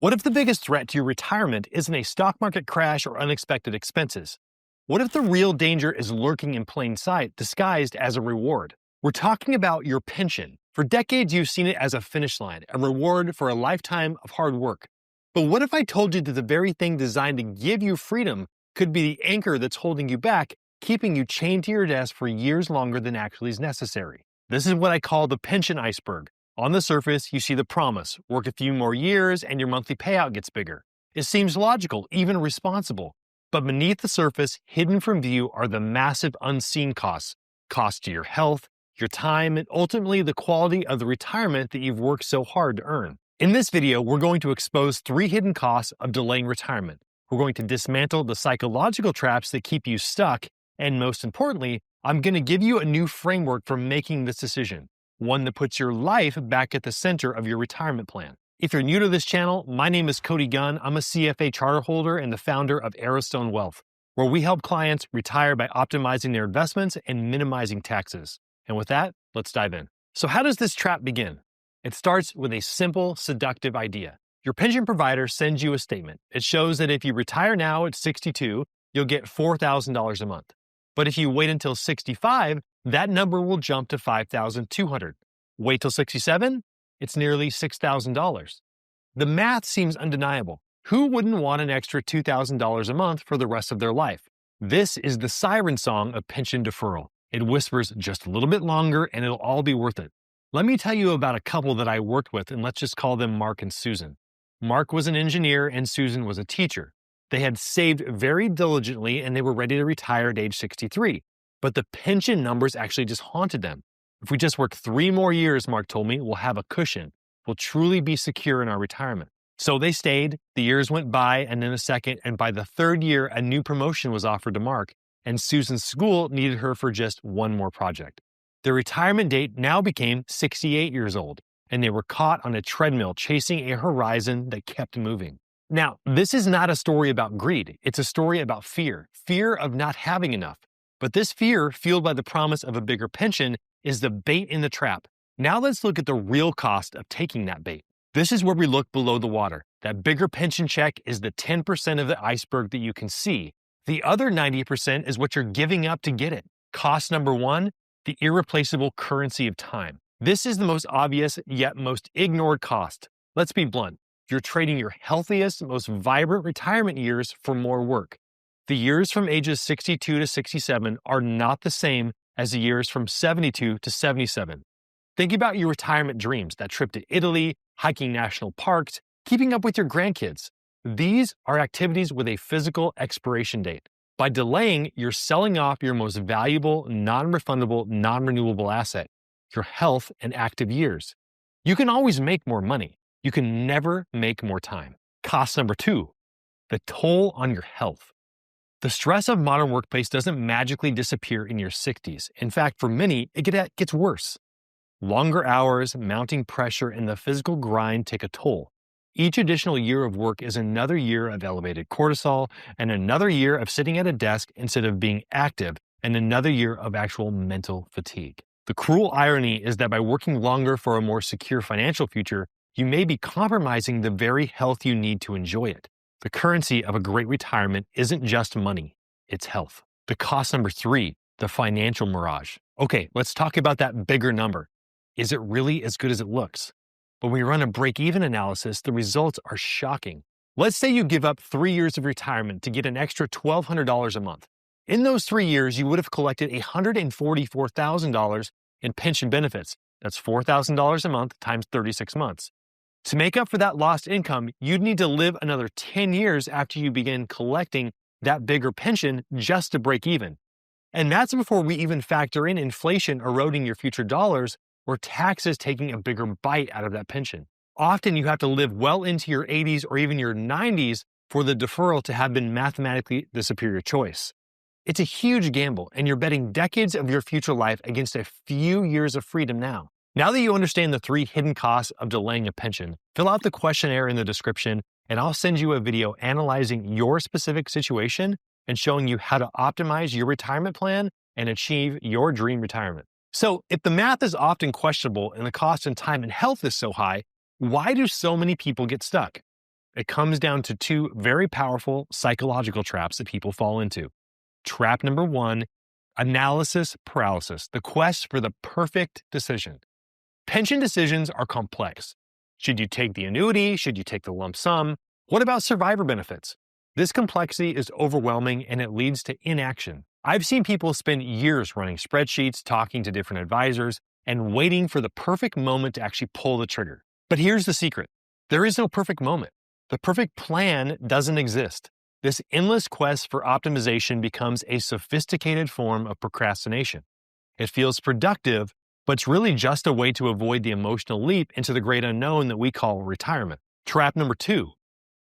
What if the biggest threat to your retirement isn't a stock market crash or unexpected expenses? What if the real danger is lurking in plain sight, disguised as a reward? We're talking about your pension. For decades, you've seen it as a finish line, a reward for a lifetime of hard work. But what if I told you that the very thing designed to give you freedom could be the anchor that's holding you back, keeping you chained to your desk for years longer than actually is necessary? This is what I call the pension iceberg. On the surface, you see the promise: work a few more years and your monthly payout gets bigger. It seems logical, even responsible. But beneath the surface, hidden from view, are the massive unseen costs. Costs to your health, your time, and ultimately the quality of the retirement that you've worked so hard to earn. In this video, we're going to expose 3 hidden costs of delaying retirement. We're going to dismantle the psychological traps that keep you stuck. And most importantly, I'm going to give you a new framework for making this decision. One that puts your life back at the center of your retirement plan. If you're new to this channel, my name is Cody Gunn. I'm a CFA charter holder and the founder of Arrowstone Wealth, where we help clients retire by optimizing their investments and minimizing taxes. And with that, let's dive in. So how does this trap begin? It starts with a simple, seductive idea. Your pension provider sends you a statement. It shows that if you retire now at 62, you'll get $4,000 a month. But if you wait until 65, that number will jump to $5,200. Wait till 67, it's nearly $6,000. The math seems undeniable. Who wouldn't want an extra $2,000 a month for the rest of their life? This is the siren song of pension deferral. It whispers just a little bit longer and it'll all be worth it. Let me tell you about a couple that I worked with, and let's just call them Mark and Susan. Mark was an engineer and Susan was a teacher. They had saved very diligently and they were ready to retire at age 63. But the pension numbers actually just haunted them. If we just work 3 more years, Mark told me, we'll have a cushion. We'll truly be secure in our retirement. So they stayed. The years went by, and then a second, and by the 3rd year, a new promotion was offered to Mark, and Susan's school needed her for just one more project. Their retirement date now became 68 years old, and they were caught on a treadmill chasing a horizon that kept moving. Now, this is not a story about greed. It's a story about fear of not having enough. But this fear, fueled by the promise of a bigger pension, is the bait in the trap. Now let's look at the real cost of taking that bait. This is where we look below the water. That bigger pension check is the 10% of the iceberg that you can see. The other 90% is what you're giving up to get it. Cost number 1, the irreplaceable currency of time. This is the most obvious yet most ignored cost. Let's be blunt. You're trading your healthiest, most vibrant retirement years for more work. The years from ages 62 to 67 are not the same as the years from 72 to 77. Think about your retirement dreams, that trip to Italy, hiking national parks, keeping up with your grandkids. These are activities with a physical expiration date. By delaying, you're selling off your most valuable, non-refundable, non-renewable asset, your health and active years. You can always make more money. You can never make more time. Cost number 2, the toll on your health. The stress of modern workplace doesn't magically disappear in your 60s. In fact, for many, it gets worse. Longer hours, mounting pressure, and the physical grind take a toll. Each additional year of work is another year of elevated cortisol, and another year of sitting at a desk instead of being active, and another year of actual mental fatigue. The cruel irony is that by working longer for a more secure financial future, you may be compromising the very health you need to enjoy it. The currency of a great retirement isn't just money, it's health. The cost number 3, the financial mirage. Okay, let's talk about that bigger number. Is it really as good as it looks? When we run a break-even analysis, the results are shocking. Let's say you give up 3 years of retirement to get an extra $1,200 a month. In those 3 years, you would have collected $144,000 in pension benefits. That's $4,000 a month times 36 months. To make up for that lost income, you'd need to live another 10 years after you begin collecting that bigger pension just to break even. And that's before we even factor in inflation eroding your future dollars or taxes taking a bigger bite out of that pension. Often you have to live well into your 80s or even your 90s for the deferral to have been mathematically the superior choice. It's a huge gamble, and you're betting decades of your future life against a few years of freedom now. Now that you understand the 3 hidden costs of delaying a pension, fill out the questionnaire in the description, and I'll send you a video analyzing your specific situation and showing you how to optimize your retirement plan and achieve your dream retirement. So if the math is often questionable and the cost in time and health is so high, why do so many people get stuck? It comes down to two very powerful psychological traps that people fall into. Trap number one, analysis paralysis, the quest for the perfect decision. Pension decisions are complex. Should you take the annuity? Should you take the lump sum? What about survivor benefits? This complexity is overwhelming and it leads to inaction. I've seen people spend years running spreadsheets, talking to different advisors, and waiting for the perfect moment to actually pull the trigger. But here's the secret. There is no perfect moment. The perfect plan doesn't exist. This endless quest for optimization becomes a sophisticated form of procrastination. It feels productive, but it's really just a way to avoid the emotional leap into the great unknown that we call retirement. Trap number two,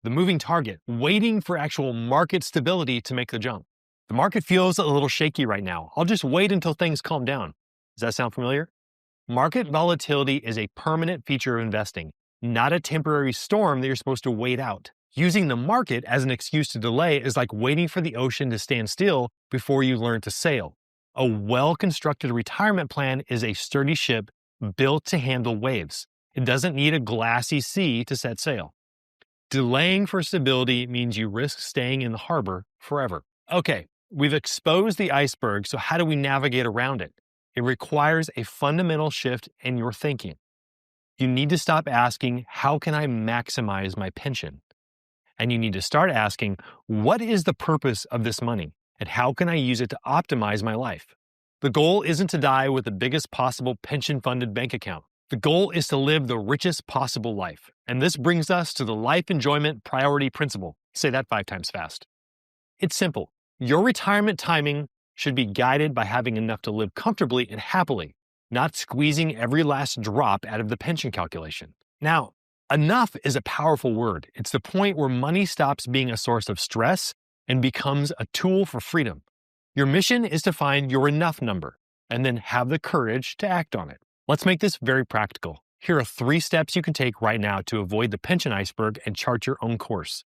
the moving target, waiting for actual market stability to make the jump. The market feels a little shaky right now. I'll just wait until things calm down. Does that sound familiar? Market volatility is a permanent feature of investing, not a temporary storm that you're supposed to wait out. Using the market as an excuse to delay is like waiting for the ocean to stand still before you learn to sail. A well-constructed retirement plan is a sturdy ship built to handle waves. It doesn't need a glassy sea to set sail. Delaying for stability means you risk staying in the harbor forever. Okay, we've exposed the iceberg, so how do we navigate around it? It requires a fundamental shift in your thinking. You need to stop asking, how can I maximize my pension? And you need to start asking, what is the purpose of this money? And how can I use it to optimize my life? The goal isn't to die with the biggest possible pension-funded bank account. The goal is to live the richest possible life. And this brings us to the life enjoyment priority principle. Say that 5 times fast. It's simple. Your retirement timing should be guided by having enough to live comfortably and happily, not squeezing every last drop out of the pension calculation. Now, enough is a powerful word. It's the point where money stops being a source of stress and becomes a tool for freedom. Your mission is to find your enough number and then have the courage to act on it. Let's make this very practical. Here are 3 steps you can take right now to avoid the pension iceberg and chart your own course.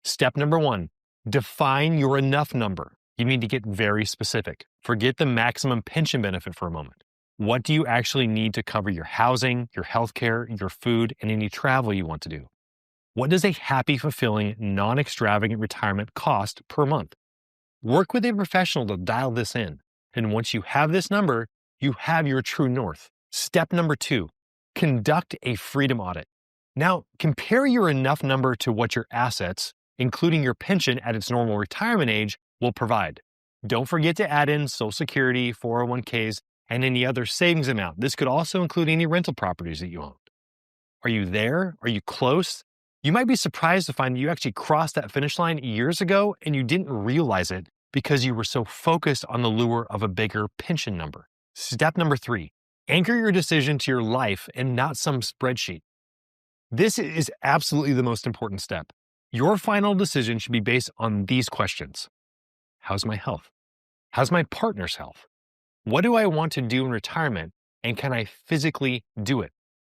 Step number 1, define your enough number. You need to get very specific. Forget the maximum pension benefit for a moment. What do you actually need to cover your housing, your healthcare, your food, and any travel you want to do? What does a happy, fulfilling, non-extravagant retirement cost per month? Work with a professional to dial this in. And once you have this number, you have your true north. Step number 2, conduct a freedom audit. Now, compare your enough number to what your assets, including your pension at its normal retirement age, will provide. Don't forget to add in Social Security, 401ks, and any other savings amount. This could also include any rental properties that you own. Are you there? Are you close? You might be surprised to find that you actually crossed that finish line years ago and you didn't realize it because you were so focused on the lure of a bigger pension number. Step number 3, anchor your decision to your life and not some spreadsheet. This is absolutely the most important step. Your final decision should be based on these questions. How's my health? How's my partner's health? What do I want to do in retirement, and can I physically do it?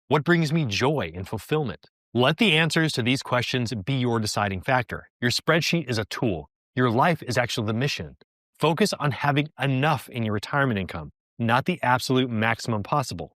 What brings me joy and fulfillment? Let the answers to these questions be your deciding factor. Your spreadsheet is a tool. Your life is actually the mission. Focus on having enough in your retirement income, not the absolute maximum possible.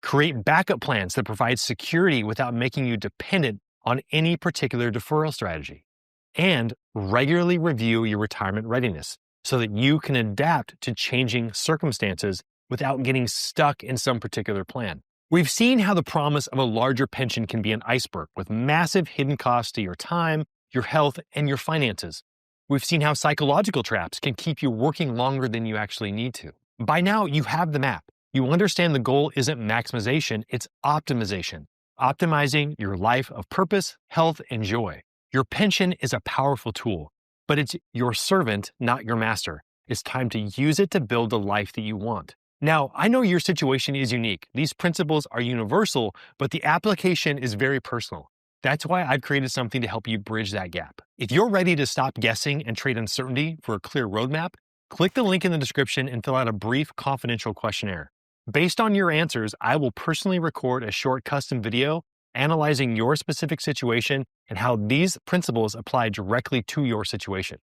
Create backup plans that provide security without making you dependent on any particular deferral strategy. And regularly review your retirement readiness so that you can adapt to changing circumstances without getting stuck in some particular plan. We've seen how the promise of a larger pension can be an iceberg with massive hidden costs to your time, your health, and your finances. We've seen how psychological traps can keep you working longer than you actually need to. By now, you have the map. You understand the goal isn't maximization, it's optimization. Optimizing your life of purpose, health, and joy. Your pension is a powerful tool, but it's your servant, not your master. It's time to use it to build the life that you want. Now, I know your situation is unique. These principles are universal, but the application is very personal. That's why I've created something to help you bridge that gap. If you're ready to stop guessing and trade uncertainty for a clear roadmap, click the link in the description and fill out a brief, confidential questionnaire. Based on your answers, I will personally record a short custom video analyzing your specific situation and how these principles apply directly to your situation.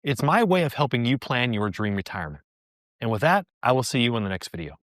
It's my way of helping you plan your dream retirement. And with that, I will see you in the next video.